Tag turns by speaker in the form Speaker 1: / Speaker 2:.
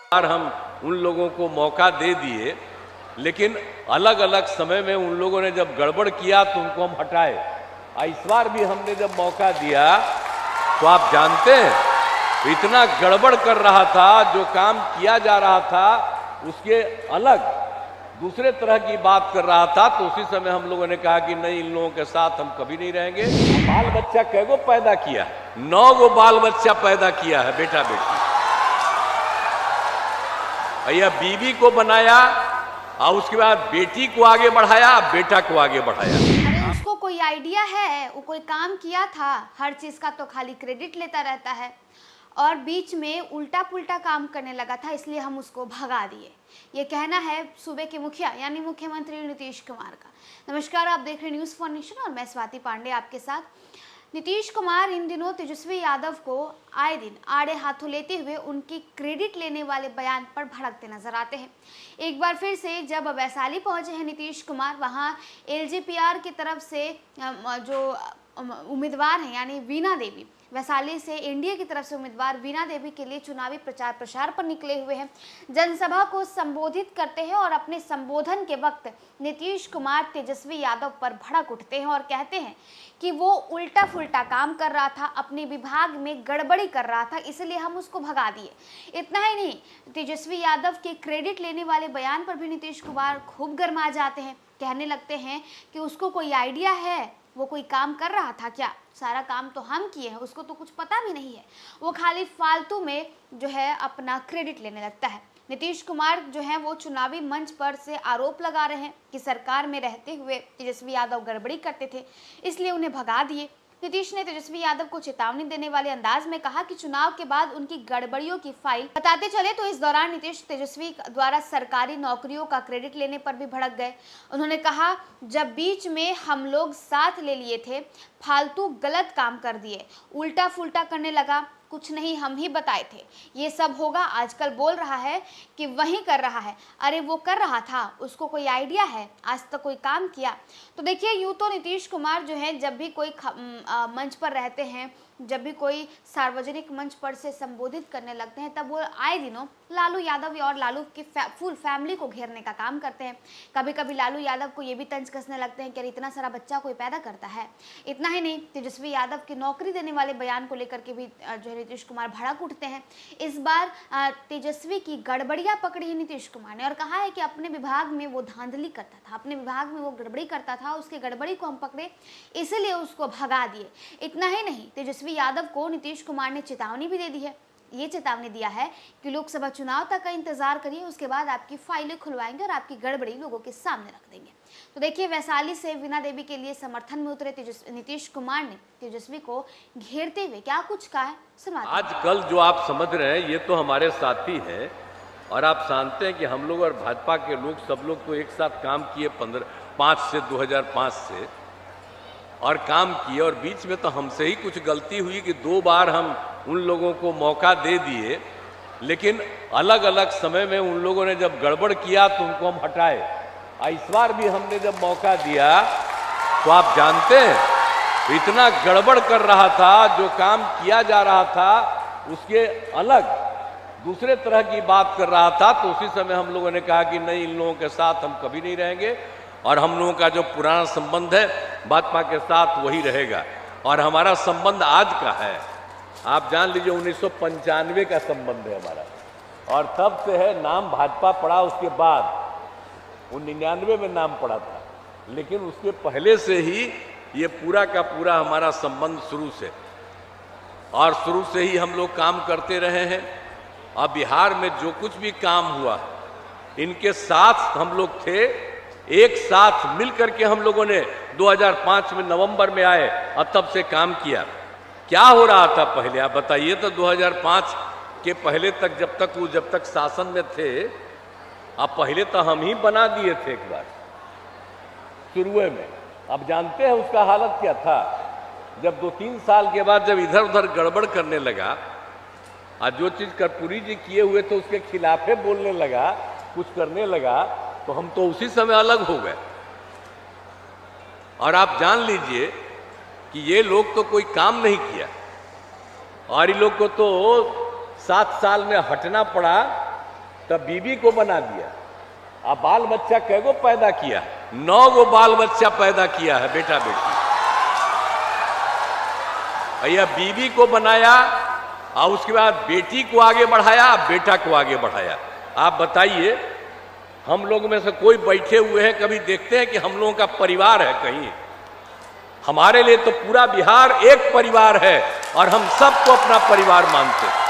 Speaker 1: बार हम उन लोगों को मौका दे दिए, लेकिन अलग अलग समय में उन लोगों ने जब गड़बड़ किया तो उनको हम हटाए। इस बार भी हमने जब मौका दिया तो आप जानते हैं इतना गड़बड़ कर रहा था, जो काम किया जा रहा था उसके अलग दूसरे तरह की बात कर रहा था। तो उसी समय हम लोगों ने कहा कि नहीं, इन लोगों के साथ हम कभी नहीं रहेंगे। बाल बच्चा कैगो पैदा किया? 9 गो बाल बच्चा पैदा किया है, बेटा बेटी। भैया बीवी को बनाया और उसके बाद बेटी को आगे बढ़ाया, बेटा को आगे बढ़ाया।
Speaker 2: अरे उसको कोई आइडिया है? वो कोई काम किया था? हर चीज का तो खाली क्रेडिट लेता रहता है और बीच में उल्टा पुल्टा काम करने लगा था, इसलिए हम उसको भगा दिए। ये कहना है सूबे के मुखिया यानी मुख्यमंत्री नीतीश कुमार का। नमस्कार, आप देख रहे हैं न्यूज़ फॉर नेशन और मैं स्वाति पांडे आपके साथ। नीतीश कुमार इन दिनों तेजस्वी यादव को आए दिन आड़े हाथों लेते हुए उनकी क्रेडिट लेने वाले बयान पर भड़कते नजर आते हैं। एक बार फिर से जब वैशाली पहुंचे हैं नीतीश कुमार, वहां एलजेपीआर की तरफ से जो उम्मीदवार हैं यानी वीणा देवी, वैशाली से एनडीए की तरफ से उम्मीदवार वीणा देवी के लिए चुनावी प्रचार प्रसार पर निकले हुए हैं। जनसभा को संबोधित करते हैं और अपने संबोधन के वक्त नीतीश कुमार तेजस्वी यादव पर भड़क उठते हैं और कहते हैं कि वो उल्टा फुल्टा काम कर रहा था, अपने विभाग में गड़बड़ी कर रहा था, इसलिए हम उसको भगा दिए। इतना ही नहीं, तेजस्वी यादव के क्रेडिट लेने वाले बयान पर भी नीतीश कुमार खूब गर्मा जाते हैं। कहने लगते हैं कि उसको कोई आइडिया है, वो कोई काम कर रहा था क्या? सारा काम तो हम किए हैं, उसको तो कुछ पता भी नहीं है। वो खाली फालतू में जो है अपना क्रेडिट लेने लगता है। नीतीश कुमार जो है वो चुनावी मंच पर से आरोप लगा रहे हैं कि सरकार में रहते हुए तेजस्वी यादव गड़बड़ी करते थे, इसलिए उन्हें भगा दिए। नीतीश ने तेजस्वी यादव को चेतावनी देने वाले अंदाज में कहा कि चुनाव के बाद उनकी गड़बड़ियों की फाइल बताते चले। तो इस दौरान नीतीश तेजस्वी द्वारा सरकारी नौकरियों का क्रेडिट लेने पर भी भड़क गए। उन्होंने कहा, जब बीच में हम लोग साथ ले लिए थे, फालतू गलत काम कर दिए, उल्टा फुल्टा करने लगा, कुछ नहीं हम ही बताए थे ये सब होगा। आजकल बोल रहा है कि वही कर रहा है। अरे वो कर रहा था, उसको कोई आइडिया है? आज तक कोई काम किया? तो देखिए, यूँ तो नीतीश कुमार जो है जब भी कोई मंच पर रहते हैं, जब भी कोई सार्वजनिक मंच पर से संबोधित करने लगते हैं, तब वो आए दिनों लालू यादव और लालू की फुल फैमिली को घेरने का काम करते हैं। कभी कभी लालू यादव को ये भी तंज कसने लगते हैं कि अरे इतना सारा बच्चा कोई पैदा करता है। इतना ही नहीं, तेजस्वी यादव की नौकरी देने वाले बयान को लेकर के भी जो है नीतीश कुमार भड़क उठते हैं। इस बार तेजस्वी की गड़बड़ियाँ पकड़ी है नीतीश कुमार ने और कहा है कि अपने विभाग में वो धांधली करता था, अपने विभाग में वो गड़बड़ी करता था, उसकी गड़बड़ी को हम पकड़े इसीलिए उसको भगा दिए। इतना ही नहीं, तेजस्वी यादव को नीतीश कुमार ने चेतावनी भी दे दी है। ये चेतावनी दिया है कि लोकसभा चुनाव तक का इंतजार करिए, उसके बाद आपकी फाइलें खुलवाएंगे और आपकी गड़बड़ी लोगों के सामने रख देंगे। तो देखिए, वैशाली से वीणा देवी के लिए समर्थन में उतरे नीतीश कुमार ने तेजस्वी को घेरते हुए क्या कुछ कहा है, सुनवाते हैं।
Speaker 1: आजकल जो आप समझ रहे हैं ये तो हमारे साथी हैं, और आप जानते हैं कि हम लोग और भाजपा के लोग सब लोग तो एक साथ काम किए 2005 से और काम किए, और बीच में तो हमसे ही कुछ गलती हुई कि 2 बार हम उन लोगों को मौका दे दिए, लेकिन अलग अलग समय में उन लोगों ने जब गड़बड़ किया तो उनको हम हटाए। इस बार भी हमने जब मौका दिया तो आप जानते हैं इतना गड़बड़ कर रहा था, जो काम किया जा रहा था उसके अलग दूसरे तरह की बात कर रहा था। तो उसी समय हम लोगों ने कहा कि नहीं, इन लोगों के साथ हम कभी नहीं रहेंगे और हम लोगों का जो पुराना संबंध है भाजपा के साथ वही रहेगा। और हमारा संबंध आज का है, आप जान लीजिए 1995 का संबंध है हमारा, और तब से है। नाम भाजपा पड़ा उसके बाद, वो 99 में नाम पड़ा था, लेकिन उसके पहले से ही ये पूरा का पूरा हमारा संबंध शुरू से, और शुरू से ही हम लोग काम करते रहे हैं। और बिहार में जो कुछ भी काम हुआ इनके साथ हम लोग थे, एक साथ मिल करके हम लोगों ने 2005 में नवंबर में आए और तब से काम किया। क्या हो रहा था पहले आप बताइए? तो 2005 के पहले तक जब तक शासन में थे, अब पहले तो हम ही बना दिए थे एक बार शुरुए में। अब जानते हैं उसका हालत क्या था? जब 2-3 साल के बाद जब इधर उधर गड़बड़ करने लगा और जो चीज़ कर्पूरी जी किए हुए थे उसके खिलाफे बोलने लगा, कुछ करने लगा, तो हम तो उसी समय अलग हो गए। और आप जान लीजिए कि ये लोग तो कोई काम नहीं किया, और इन लोग को तो 7 साल में हटना पड़ा तब बीबी को बना दिया। अब बाल बच्चा कैगो पैदा किया? 9 गो बाल बच्चा पैदा किया है, बेटा बेटी। भैया बीबी को बनाया और उसके बाद बेटी को आगे बढ़ाया, बेटा को आगे बढ़ाया। आप बताइए, हम लोग में से कोई बैठे हुए हैं, कभी देखते हैं कि हम लोगों का परिवार है कहीं? हमारे लिए तो पूरा बिहार एक परिवार है और हम सबको अपना परिवार मानते हैं।